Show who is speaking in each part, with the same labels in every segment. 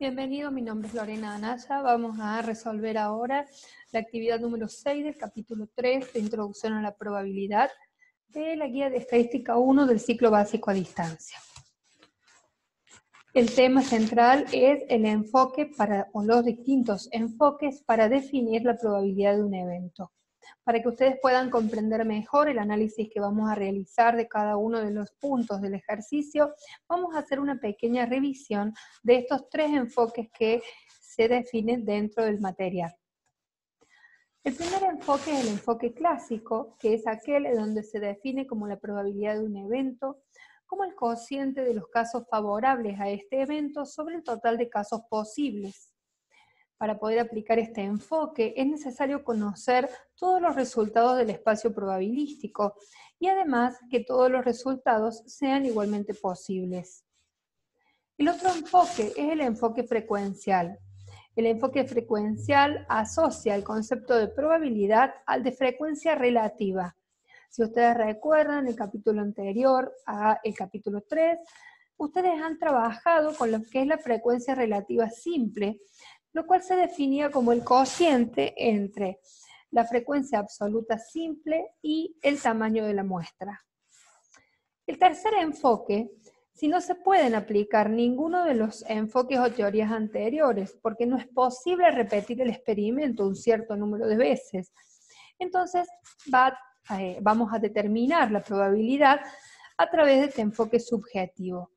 Speaker 1: Bienvenido, mi nombre es Lorena Anaya. Vamos a resolver ahora la actividad número 6 del capítulo 3 de Introducción a la Probabilidad de la Guía de Estadística 1 del ciclo básico a distancia. El tema central es el enfoque o los distintos enfoques para definir la probabilidad de un evento. Para que ustedes puedan comprender mejor el análisis que vamos a realizar de cada uno de los puntos del ejercicio, vamos a hacer una pequeña revisión de estos tres enfoques que se definen dentro del material. El primer enfoque es el enfoque clásico, que es aquel en donde se define como la probabilidad de un evento, como el cociente de los casos favorables a este evento sobre el total de casos posibles. Para poder aplicar este enfoque es necesario conocer todos los resultados del espacio probabilístico y además que todos los resultados sean igualmente posibles. El otro enfoque es el enfoque frecuencial. El enfoque frecuencial asocia el concepto de probabilidad al de frecuencia relativa. Si ustedes recuerdan el capítulo anterior al capítulo 3, ustedes han trabajado con lo que es la frecuencia relativa simple, lo cual se definía como el cociente entre la frecuencia absoluta simple y el tamaño de la muestra. El tercer enfoque, si no se pueden aplicar ninguno de los enfoques o teorías anteriores, porque no es posible repetir el experimento un cierto número de veces, entonces vamos a determinar la probabilidad a través de este enfoque subjetivo.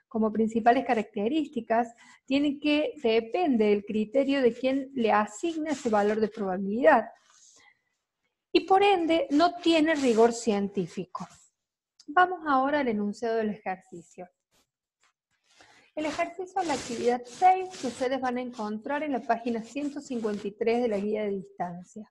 Speaker 1: Como principales características, tiene que depende del criterio de quién le asigna ese valor de probabilidad. Y por ende, no tiene rigor científico. Vamos ahora al enunciado del ejercicio. El ejercicio es la actividad 6 que ustedes van a encontrar en la página 153 de la guía de distancia.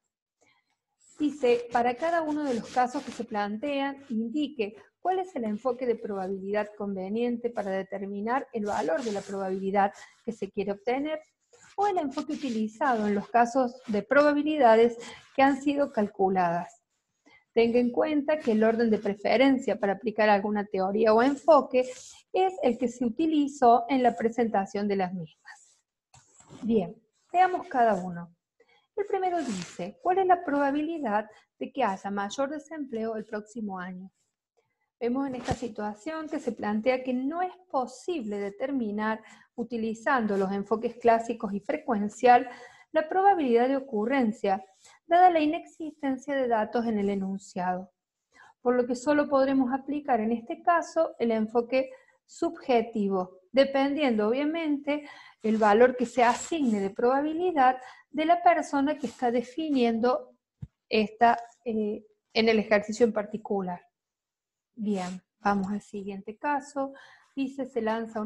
Speaker 1: Dice, para cada uno de los casos que se plantean, indique cuál es el enfoque de probabilidad conveniente para determinar el valor de la probabilidad que se quiere obtener, o el enfoque utilizado en los casos de probabilidades que han sido calculadas. Tenga en cuenta que el orden de preferencia para aplicar alguna teoría o enfoque es el que se utilizó en la presentación de las mismas. Bien, veamos cada uno. El primero dice, ¿cuál es la probabilidad de que haya mayor desempleo el próximo año? Vemos en esta situación que se plantea que no es posible determinar, utilizando los enfoques clásicos y frecuencial, la probabilidad de ocurrencia, dada la inexistencia de datos en el enunciado. Por lo que solo podremos aplicar en este caso el enfoque subjetivo, dependiendo obviamente el valor que se asigne de probabilidad de la persona que está definiendo esta en el ejercicio en particular. Bien, vamos al siguiente caso. Dice, se lanza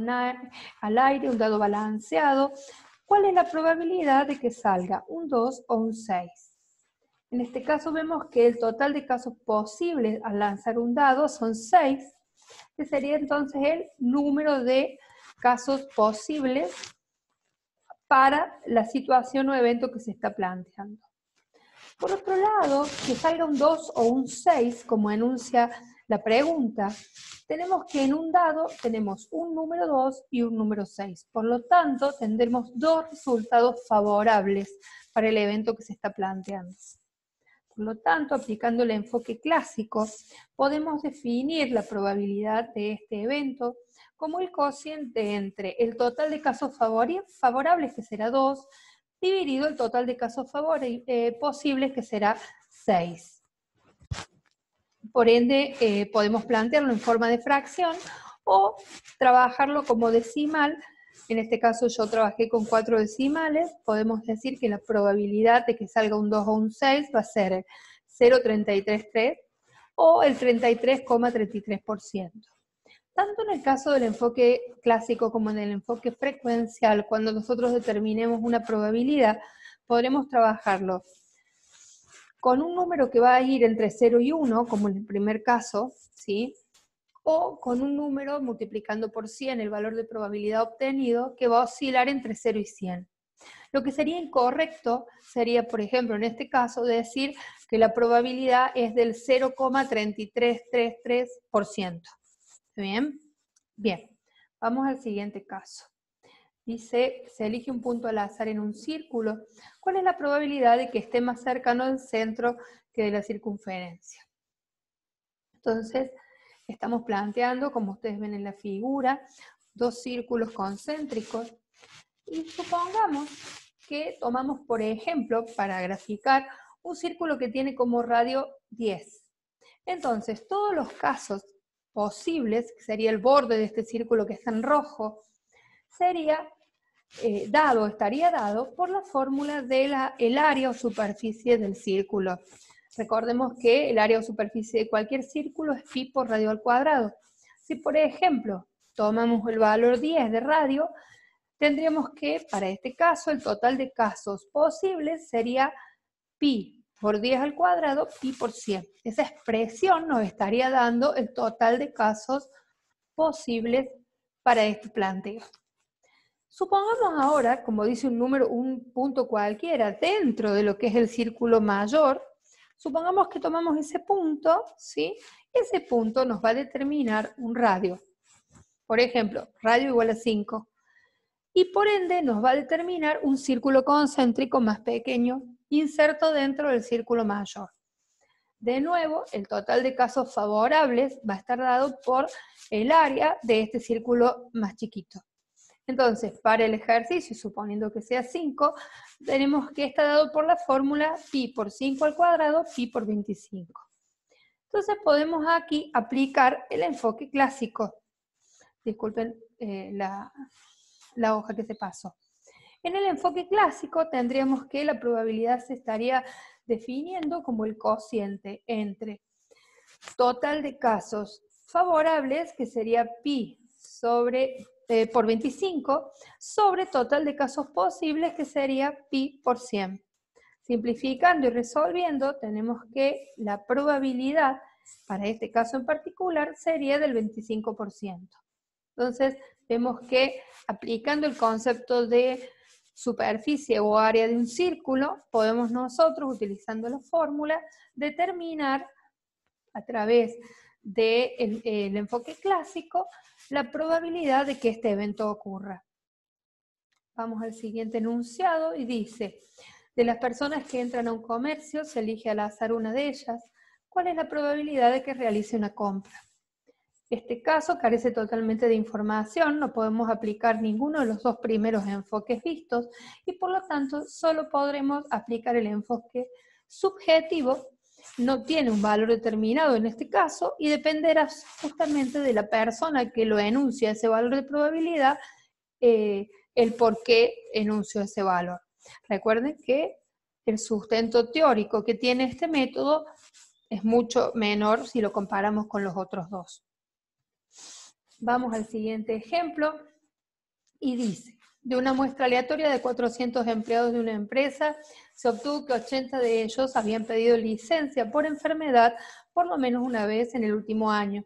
Speaker 1: al aire un dado balanceado. ¿Cuál es la probabilidad de que salga un 2 o un 6? En este caso vemos que el total de casos posibles al lanzar un dado son 6, que sería entonces el número de casos posibles para la situación o evento que se está planteando. Por otro lado, que salga un 2 o un 6, como enuncia la pregunta, tenemos que en un dado tenemos un número 2 y un número 6. Por lo tanto, tendremos dos resultados favorables para el evento que se está planteando. Por lo tanto, aplicando el enfoque clásico, podemos definir la probabilidad de este evento como el cociente entre el total de casos favorables, que será 2, dividido el total de casos posibles, que será 6. Por ende, podemos plantearlo en forma de fracción o trabajarlo como decimal. En este caso yo trabajé con 4 decimales. Podemos decir que la probabilidad de que salga un 2 o un 6 va a ser el 0,333 o el 33,33%. Tanto en el caso del enfoque clásico como en el enfoque frecuencial, cuando nosotros determinemos una probabilidad, podremos trabajarlo con un número que va a ir entre 0 y 1, como en el primer caso, ¿sí? O con un número multiplicando por 100 el valor de probabilidad obtenido, que va a oscilar entre 0 y 100. Lo que sería incorrecto sería, por ejemplo, en este caso, decir que la probabilidad es del 0,3333%. ¿Bien? Bien, vamos al siguiente caso. dice, se elige un punto al azar en un círculo. ¿Cuál es la probabilidad de que esté más cercano al centro que de la circunferencia? Entonces, estamos planteando, como ustedes ven en la figura, dos círculos concéntricos. Y supongamos que tomamos, por ejemplo, para graficar, un círculo que tiene como radio 10. Entonces, todos los casos posibles, que sería el borde de este círculo que está en rojo, sería estaría dado por la fórmula del área o superficie del círculo. Recordemos que el área o superficie de cualquier círculo es pi por radio al cuadrado. Si, por ejemplo, tomamos el valor 10 de radio, tendríamos que, para este caso, el total de casos posibles sería pi por 10 al cuadrado, pi por 100. Esa expresión nos estaría dando el total de casos posibles para este planteo. Supongamos ahora, como dice un número, un punto cualquiera dentro de lo que es el círculo mayor, supongamos que tomamos ese punto, ¿sí? Ese punto nos va a determinar un radio. Por ejemplo, radio igual a 5. Y por ende nos va a determinar un círculo concéntrico más pequeño inserto dentro del círculo mayor. De nuevo, el total de casos favorables va a estar dado por el área de este círculo más chiquito. Entonces, para el ejercicio, suponiendo que sea 5, tenemos que está dado por la fórmula pi por 5 al cuadrado, pi por 25. Entonces podemos aquí aplicar el enfoque clásico. Disculpen la hoja que se pasó. En el enfoque clásico tendríamos que la probabilidad se estaría definiendo como el cociente entre total de casos favorables, que sería pi por 25, sobre total de casos posibles, que sería pi por 100. Simplificando y resolviendo, tenemos que la probabilidad, para este caso en particular, sería del 25%. Entonces, vemos que aplicando el concepto de superficie o área de un círculo, podemos nosotros, utilizando la fórmula, determinar a través del enfoque clásico la probabilidad de que este evento ocurra. Vamos al siguiente enunciado y dice, de las personas que entran a un comercio, se elige al azar una de ellas. ¿Cuál es la probabilidad de que realice una compra? Este caso carece totalmente de información, no podemos aplicar ninguno de los dos primeros enfoques vistos y por lo tanto solo podremos aplicar el enfoque subjetivo. No tiene un valor determinado en este caso y dependerá justamente de la persona que lo enuncia ese valor de probabilidad, el por qué enunció ese valor. Recuerden que el sustento teórico que tiene este método es mucho menor si lo comparamos con los otros dos. Vamos al siguiente ejemplo y dice, de una muestra aleatoria de 400 empleados de una empresa, se obtuvo que 80 de ellos habían pedido licencia por enfermedad por lo menos una vez en el último año.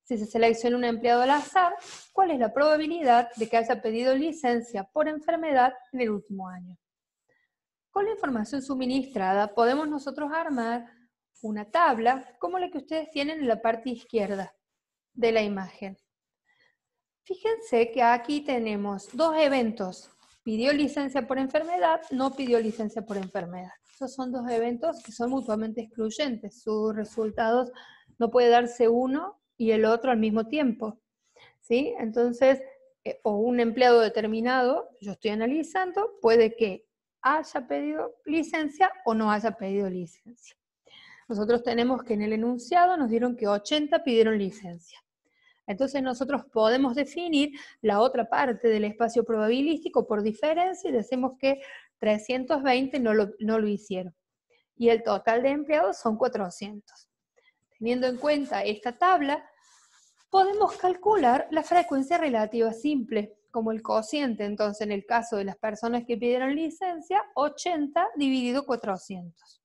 Speaker 1: Si se selecciona un empleado al azar, ¿cuál es la probabilidad de que haya pedido licencia por enfermedad en el último año? Con la información suministrada podemos nosotros armar una tabla como la que ustedes tienen en la parte izquierda de la imagen. Fíjense que aquí tenemos dos eventos. Pidió licencia por enfermedad, no pidió licencia por enfermedad. Esos son dos eventos que son mutuamente excluyentes. Sus resultados no puede darse uno y el otro al mismo tiempo, ¿sí? Entonces, o un empleado determinado, yo estoy analizando, puede que haya pedido licencia o no haya pedido licencia. Nosotros tenemos que en el enunciado nos dieron que 80 pidieron licencia. Entonces nosotros podemos definir la otra parte del espacio probabilístico por diferencia y decimos que 320 no lo hicieron. Y el total de empleados son 400. Teniendo en cuenta esta tabla, podemos calcular la frecuencia relativa simple, como el cociente. Entonces, en el caso de las personas que pidieron licencia, 80 dividido 400.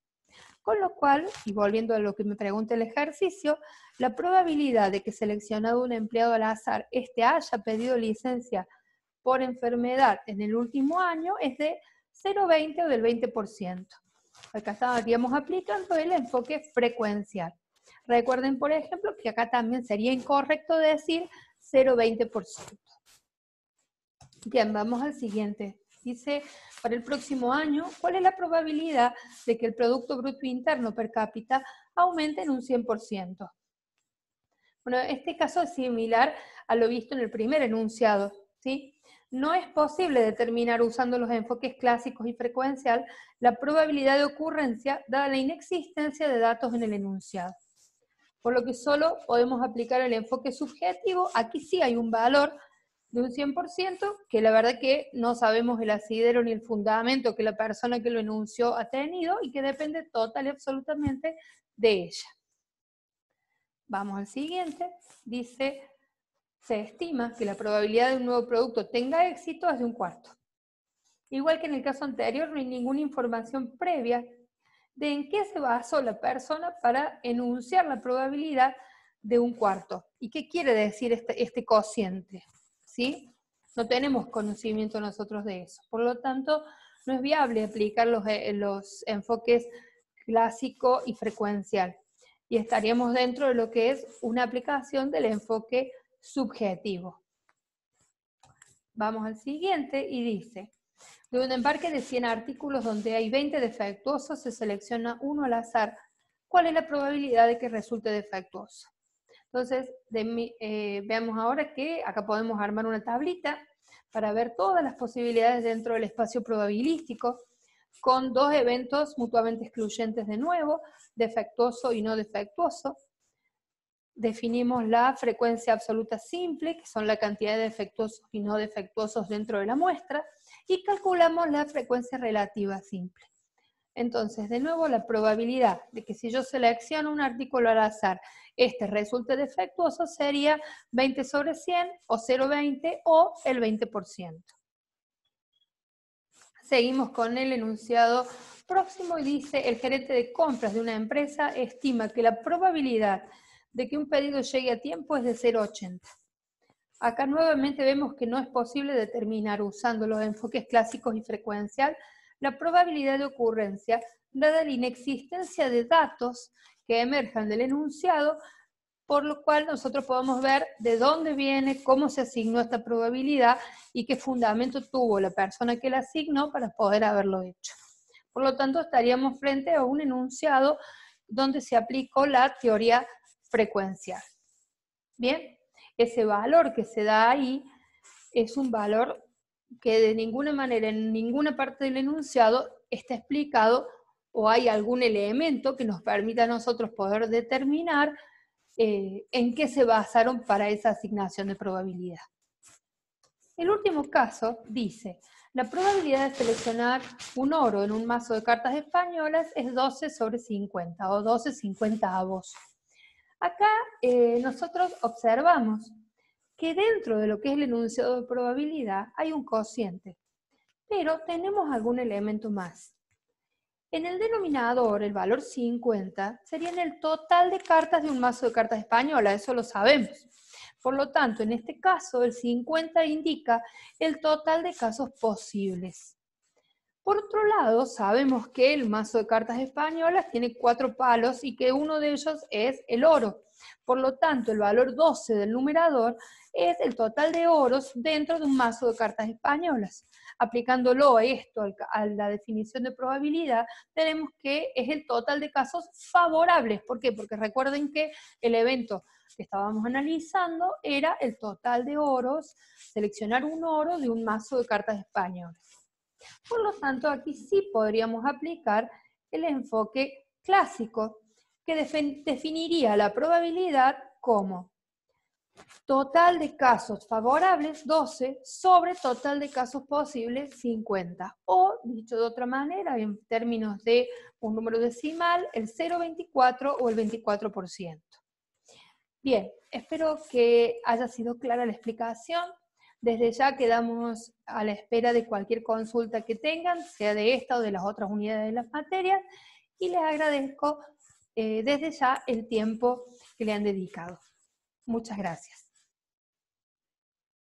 Speaker 1: Con lo cual, y volviendo a lo que me pregunta el ejercicio, la probabilidad de que seleccionado un empleado al azar haya pedido licencia por enfermedad en el último año es de 0,20 o del 20%. Acá estaríamos aplicando el enfoque frecuencial. Recuerden, por ejemplo, que acá también sería incorrecto decir 0,20%. Bien, vamos al siguiente. Dice, para el próximo año, ¿cuál es la probabilidad de que el Producto Bruto Interno per cápita aumente en un 100%? Bueno, este caso es similar a lo visto en el primer enunciado, ¿sí? No es posible determinar usando los enfoques clásicos y frecuencial la probabilidad de ocurrencia dada la inexistencia de datos en el enunciado. Por lo que solo podemos aplicar el enfoque subjetivo. Aquí sí hay un valor de un 100%, que la verdad que no sabemos el asidero ni el fundamento que la persona que lo enunció ha tenido y que depende total y absolutamente de ella. Vamos al siguiente. Dice, se estima que la probabilidad de un nuevo producto tenga éxito es de 1/4. Igual que en el caso anterior, no hay ninguna información previa de en qué se basó la persona para enunciar la probabilidad de 1/4. ¿Y qué quiere decir este cociente? ¿Sí? No tenemos conocimiento nosotros de eso. Por lo tanto, no es viable aplicar los enfoques clásico y frecuencial. Y estaríamos dentro de lo que es una aplicación del enfoque subjetivo. Vamos al siguiente y dice, de un embarque de 100 artículos donde hay 20 defectuosos, se selecciona uno al azar. ¿Cuál es la probabilidad de que resulte defectuoso? Entonces, veamos ahora que acá podemos armar una tablita para ver todas las posibilidades dentro del espacio probabilístico, con dos eventos mutuamente excluyentes de nuevo, defectuoso y no defectuoso. Definimos la frecuencia absoluta simple, que son la cantidad de defectuosos y no defectuosos dentro de la muestra, y calculamos la frecuencia relativa simple. Entonces, de nuevo, la probabilidad de que si yo selecciono un artículo al azar, este resulte defectuoso sería 20 sobre 100, o 0,20, o el 20%. Seguimos con el enunciado próximo y dice, el gerente de compras de una empresa estima que la probabilidad de que un pedido llegue a tiempo es de 0,80. Acá nuevamente vemos que no es posible determinar usando los enfoques clásicos y frecuencial la probabilidad de ocurrencia, dada la inexistencia de datos que emerjan del enunciado, por lo cual nosotros podemos ver de dónde viene, cómo se asignó esta probabilidad y qué fundamento tuvo la persona que la asignó para poder haberlo hecho. Por lo tanto, estaríamos frente a un enunciado donde se aplicó la teoría frecuencial. Bien, ese valor que se da ahí es un valor que de ninguna manera, en ninguna parte del enunciado está explicado o hay algún elemento que nos permita a nosotros poder determinar en qué se basaron para esa asignación de probabilidad. El último caso dice, la probabilidad de seleccionar un oro en un mazo de cartas españolas es 12 sobre 50 o 12 cincuentavos. Acá nosotros observamos que dentro de lo que es el enunciado de probabilidad hay un cociente, pero tenemos algún elemento más. En el denominador, el valor 50 sería en el total de cartas de un mazo de cartas española, eso lo sabemos. Por lo tanto, en este caso, el 50 indica el total de casos posibles. Por otro lado, sabemos que el mazo de cartas españolas tiene 4 palos y que uno de ellos es el oro. Por lo tanto, el valor 12 del numerador es el total de oros dentro de un mazo de cartas españolas. Aplicándolo esto a la definición de probabilidad, tenemos que es el total de casos favorables. ¿Por qué? Porque recuerden que el evento que estábamos analizando era el total de oros, seleccionar un oro de un mazo de cartas españolas. Por lo tanto, aquí sí podríamos aplicar el enfoque clásico, que definiría la probabilidad como total de casos favorables, 12, sobre total de casos posibles, 50. O, dicho de otra manera, en términos de un número decimal, el 0,24 o el 24%. Bien, espero que haya sido clara la explicación. Desde ya quedamos a la espera de cualquier consulta que tengan, sea de esta o de las otras unidades de las materias, y les agradezco desde ya el tiempo que le han dedicado. Muchas gracias.